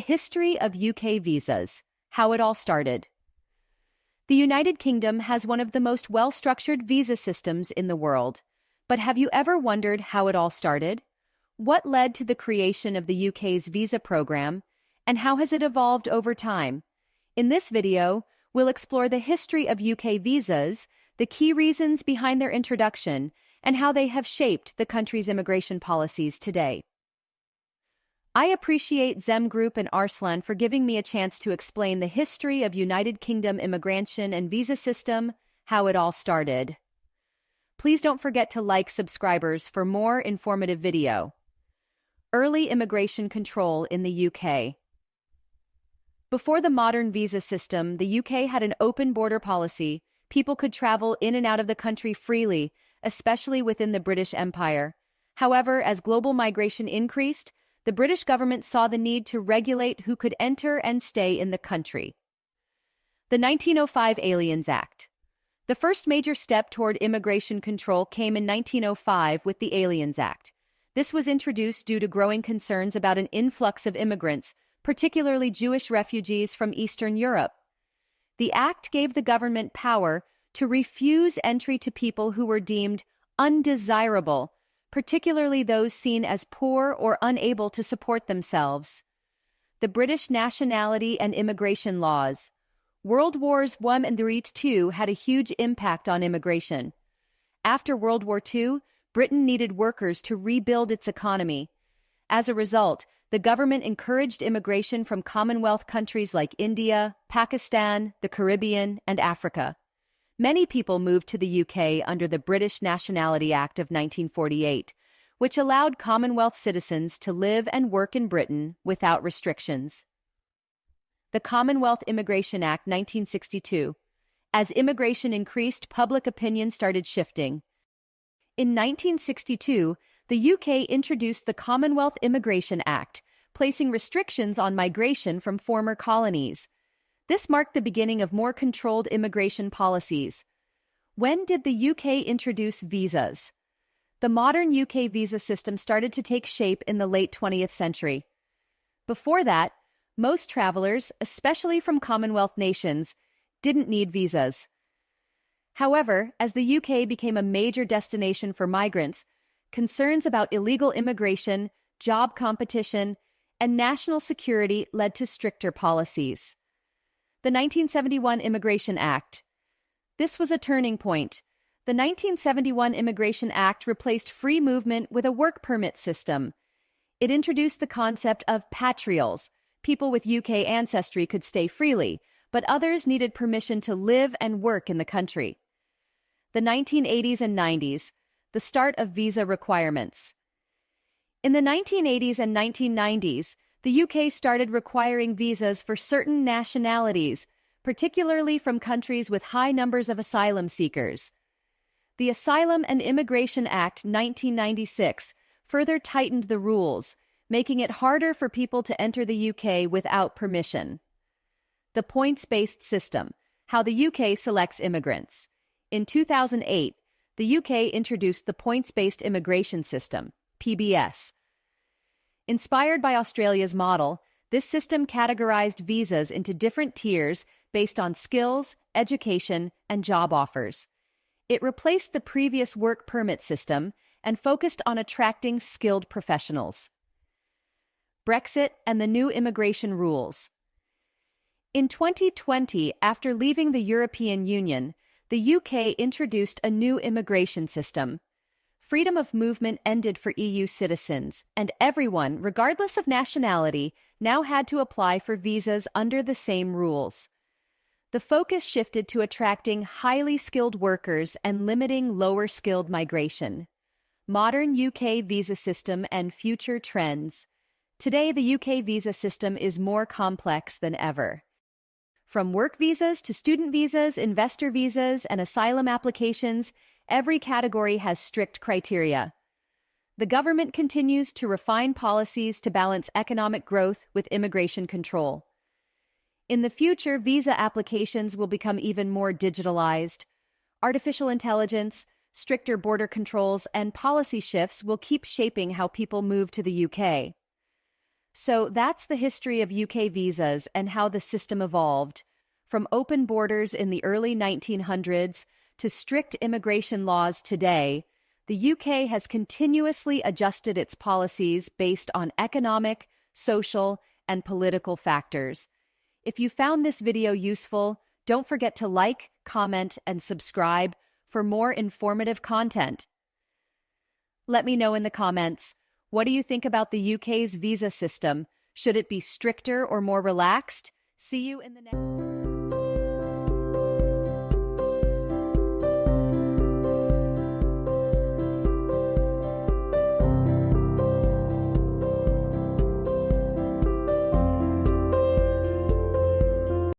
history of UK visas, how it all started. The United Kingdom has one of the most well-structured visa systems in the world. But have you ever wondered how it all started? What led to the creation of the UK's visa program, and how has it evolved over time? In this video, we'll explore the history of UK visas, the key reasons behind their introduction, and how they have shaped the country's immigration policies today. I appreciate Zem Group and Arslan for giving me a chance to explain the history of United Kingdom immigration and visa system, how it all started. Please don't forget to like subscribers for more informative video. Early immigration control in the UK. Before the modern visa system, the UK had an open border policy. People could travel in and out of the country freely, especially within the British Empire. However, as global migration increased, the British government saw the need to regulate who could enter and stay in the country. The 1905 Aliens Act. The first major step toward immigration control came in 1905 with the Aliens Act. This was introduced due to growing concerns about an influx of immigrants, particularly Jewish refugees from Eastern Europe. The act gave the government power to refuse entry to people who were deemed undesirable, particularly those seen as poor or unable to support themselves. The British nationality and immigration laws. World Wars I and II had a huge impact on immigration. After World War II, Britain needed workers to rebuild its economy. As a result, the government encouraged immigration from Commonwealth countries like India, Pakistan, the Caribbean, and Africa. Many people moved to the UK under the British Nationality Act of 1948, which allowed Commonwealth citizens to live and work in Britain without restrictions. The Commonwealth Immigration Act 1962. As immigration increased, public opinion started shifting. In 1962, the UK introduced the Commonwealth Immigration Act, placing restrictions on migration from former colonies. This marked the beginning of more controlled immigration policies. When did the UK introduce visas? The modern UK visa system started to take shape in the late 20th century. Before that, most travelers, especially from Commonwealth nations, didn't need visas. However, as the UK became a major destination for migrants, concerns about illegal immigration, job competition, and national security led to stricter policies. The 1971 Immigration Act. This was a turning point. The 1971 Immigration Act replaced free movement with a work permit system. It introduced the concept of patrials. People with UK ancestry could stay freely, but others needed permission to live and work in the country. The 1980s and 90s. The start of visa requirements. In the 1980s and 1990s, the UK started requiring visas for certain nationalities, particularly from countries with high numbers of asylum seekers. The Asylum and Immigration Act 1996 further tightened the rules, making it harder for people to enter the UK without permission. The points-based system, how the UK selects immigrants. In 2008, the UK introduced the points-based immigration system, PBS. Inspired by Australia's model, this system categorized visas into different tiers based on skills, education, and job offers. It replaced the previous work permit system and focused on attracting skilled professionals. Brexit and the new immigration rules. In 2020, after leaving the European Union, the UK introduced a new immigration system. Freedom of movement ended for EU citizens, and everyone, regardless of nationality, now had to apply for visas under the same rules. The focus shifted to attracting highly skilled workers and limiting lower-skilled migration. Modern UK visa system and future trends. Today, the UK visa system is more complex than ever. From work visas to student visas, investor visas, and asylum applications, every category has strict criteria. The government continues to refine policies to balance economic growth with immigration control. In the future, visa applications will become even more digitalized. Artificial intelligence, stricter border controls, and policy shifts will keep shaping how people move to the UK. So that's the history of UK visas and how the system evolved. From open borders in the early 1900s to strict immigration laws today, the UK has continuously adjusted its policies based on economic, social, and political factors. If you found this video useful, don't forget to like, comment, and subscribe for more informative content. Let me know in the comments, what do you think about the UK's visa system? Should it be stricter or more relaxed? See you in the next